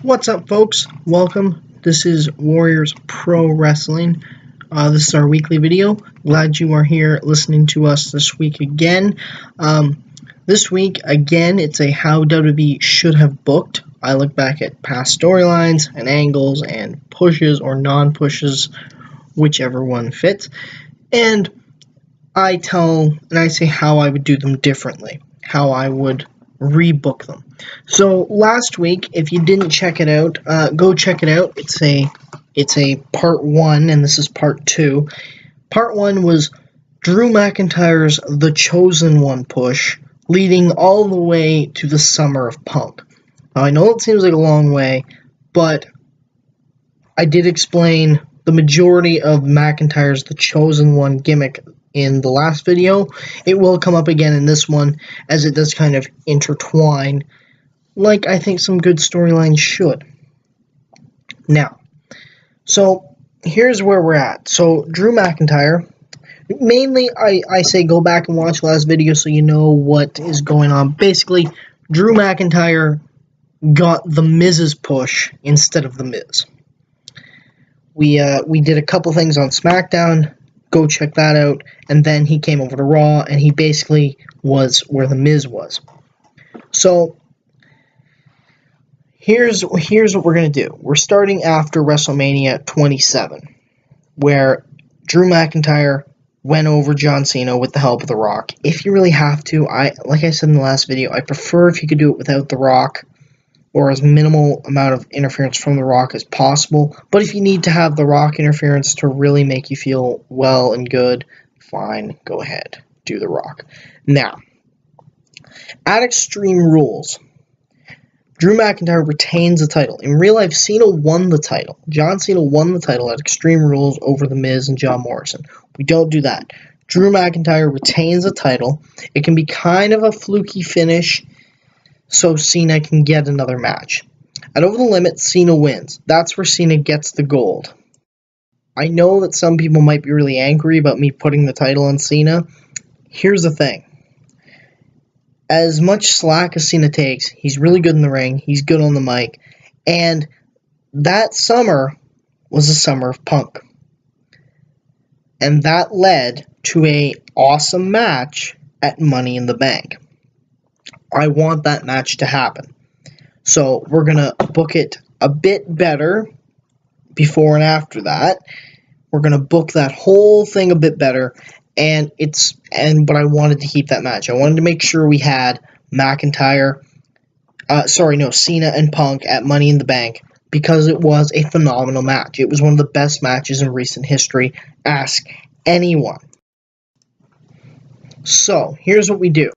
What's up, folks? Welcome. This is Warriors Pro Wrestling. This is our weekly video. Glad you are here listening to us this week again. This week, again, it's a how WWE should have booked. I look back at past storylines and angles and pushes or non-pushes, whichever one fits. And I say how I would do them differently, how I would rebook them. So last week, if you didn't check it out, go check it out. It's a part 1, and this is part 2. Part 1 was Drew McIntyre's The Chosen One push, leading all the way to the Summer of Punk. Now, I know it seems like a long way, but I did explain the majority of McIntyre's The Chosen One gimmick in the last video. It will come up again in this one, as it does kind of intertwine, like I think some good storylines should. Now, so here's where we're at. So Drew McIntyre, mainly I say go back and watch the last video so you know what is going on. Basically, Drew McIntyre got the Miz's push instead of the Miz. We did a couple things on SmackDown. Go check that out. And then he came over to Raw, and he basically was where the Miz was. So here's what we're going to do. We're starting after WrestleMania 27, where Drew McIntyre went over John Cena with the help of The Rock. If you really have to, like I said in the last video, I prefer if you could do it without The Rock, or as minimal amount of interference from The Rock as possible. But if you need to have The Rock interference to really make you feel well and good, fine, go ahead, do The Rock. Now, at Extreme Rules, Drew McIntyre retains the title. In real life, Cena won the title. John Cena won the title at Extreme Rules over The Miz and John Morrison. We don't do that. Drew McIntyre retains the title. It can be kind of a fluky finish, so Cena can get another match. At Over the Limit, Cena wins. That's where Cena gets the gold. I know that some people might be really angry about me putting the title on Cena. Here's the thing. As much slack as Cena takes, he's really good in the ring, he's good on the mic, and that summer was the Summer of Punk. And that led to an awesome match at Money in the Bank. I want that match to happen. So we're going to book it a bit better before and after that. We're going to book that whole thing a bit better, but I wanted to keep that match. I wanted to make sure we had Cena and Punk at Money in the Bank, because it was a phenomenal match. It was one of the best matches in recent history. Ask anyone. So, here's what we do.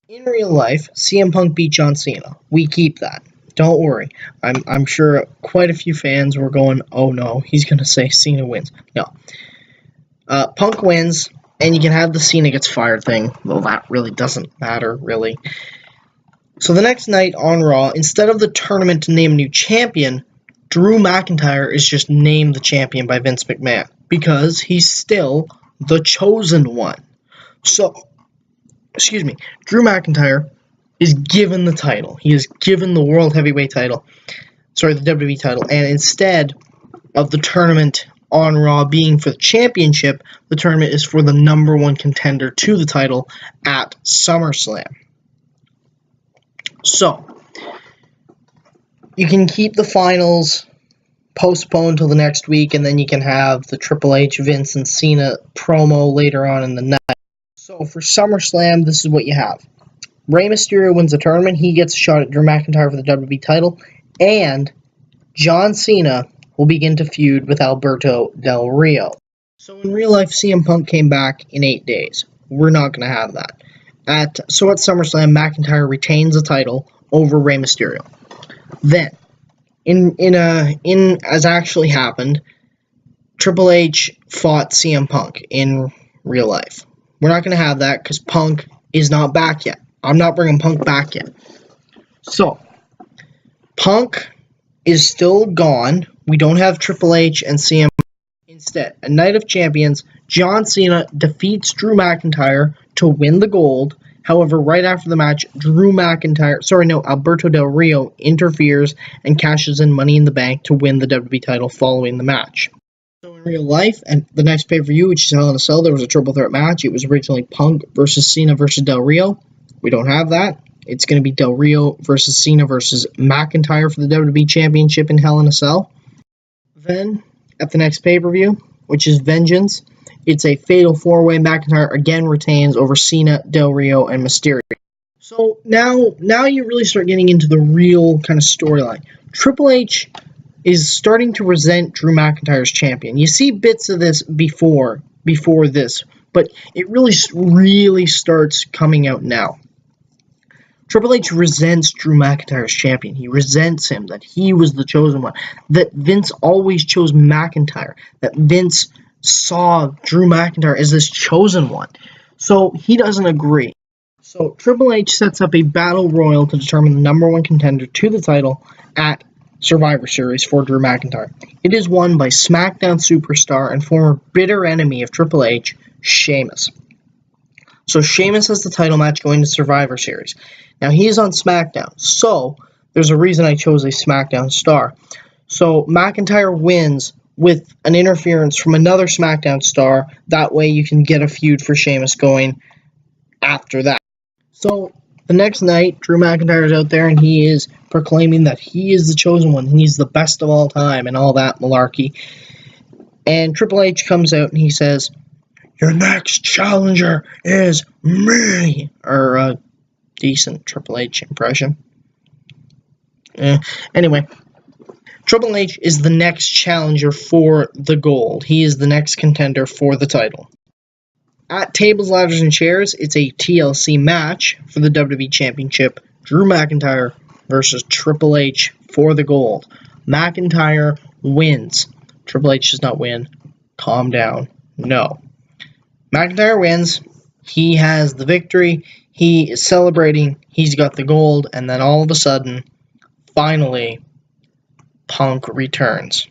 In real life, CM Punk beat John Cena. We keep that. Don't worry. I'm sure quite a few fans were going, oh no, he's going to say Cena wins. No. Punk wins, and you can have the Cena gets fired thing. Well, that really doesn't matter, really. So the next night on Raw, instead of the tournament to name a new champion, Drew McIntyre is just named the champion by Vince McMahon, because he's still the chosen one. So, Drew McIntyre is given the title. He is given the World Heavyweight title. The WWE title. And instead of the tournament on Raw being for the championship, the tournament is for the number 1 contender to the title at SummerSlam. So, you can keep the finals postponed till the next week, and then you can have the Triple H, Vince, and Cena promo later on in the night. So for SummerSlam, this is what you have. Rey Mysterio wins the tournament. He gets a shot at Drew McIntyre for the WWE title. And John Cena will begin to feud with Alberto Del Rio. So in real life, CM Punk came back in 8 days. We're not going to have that. At SummerSlam, McIntyre retains the title over Rey Mysterio. Then, as actually happened, Triple H fought CM Punk in real life. We're not going to have that because Punk is not back yet. I'm not bringing Punk back yet. So, Punk is still gone. We don't have Triple H and CM Punk. Instead, a Night of Champions, John Cena defeats Drew McIntyre to win the gold, However, right after the match, Alberto Del Rio interferes and cashes in Money in the Bank to win the WWE title following the match. So in real life, and the next pay-per-view, which is Hell in a Cell, there was a triple threat match. It was originally Punk versus Cena versus Del Rio. We don't have that. It's going to be Del Rio versus Cena versus McIntyre for the WWE Championship in Hell in a Cell. Then, at the next pay-per-view, which is Vengeance, it's a fatal four-way. McIntyre again retains over Cena, Del Rio, and Mysterio. So now you really start getting into the real kind of storyline. Triple H is starting to resent Drew McIntyre as champion. You see bits of this before this, but it really starts coming out now. Triple H resents Drew McIntyre as champion. He resents him, that he was the chosen one, that Vince always chose McIntyre, that Vince saw Drew McIntyre as this chosen one. So he doesn't agree. So Triple H sets up a battle royal to determine the number one contender to the title at Survivor Series for Drew McIntyre. It is won by SmackDown superstar and former bitter enemy of Triple H, Sheamus. So Sheamus has the title match going to Survivor Series. Now he is on SmackDown, so there's a reason I chose a SmackDown star. So McIntyre wins with an interference from another SmackDown star. That way you can get a feud for Sheamus going after that. So the next night, Drew McIntyre is out there and he is proclaiming that he is the chosen one. He's the best of all time and all that malarkey. And Triple H comes out and he says, "Your next challenger is me." Or a decent Triple H impression. Anyway, Triple H is the next challenger for the gold. He is the next contender for the title. At Tables, Ladders, and Chairs, it's a TLC match for the WWE Championship. Drew McIntyre versus Triple H for the gold. McIntyre wins. Triple H does not win. Calm down. No. McIntyre wins. He has the victory. He is celebrating. He's got the gold. And then all of a sudden, finally, Punk returns.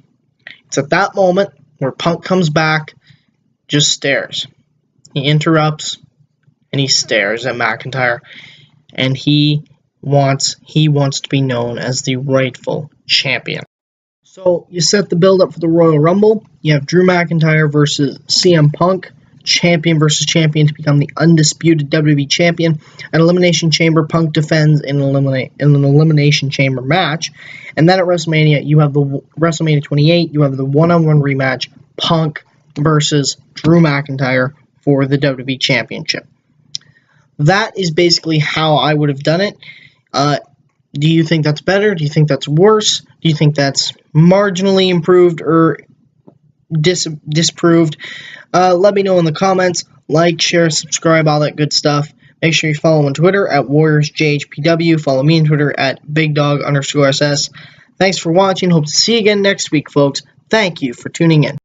It's at that moment where Punk comes back, just stares. He interrupts, and he stares at McIntyre, and he wants to be known as the rightful champion. So you set the build up for the Royal Rumble. You have Drew McIntyre versus CM Punk, champion versus champion to become the undisputed WWE champion. At Elimination Chamber, Punk defends in an Elimination Chamber match. And then at WrestleMania, you have the WrestleMania 28, you have the one-on-one rematch, Punk versus Drew McIntyre for the WWE Championship. That is basically how I would have done it. Do you think that's better? Do you think that's worse? Do you think that's marginally improved or disproved? Let me know in the comments. Like, share, subscribe, all that good stuff. Make sure you follow on Twitter at WarriorsJHPW. Follow me on Twitter at BigDog_SS. Thanks for watching. Hope to see you again next week, folks. Thank you for tuning in.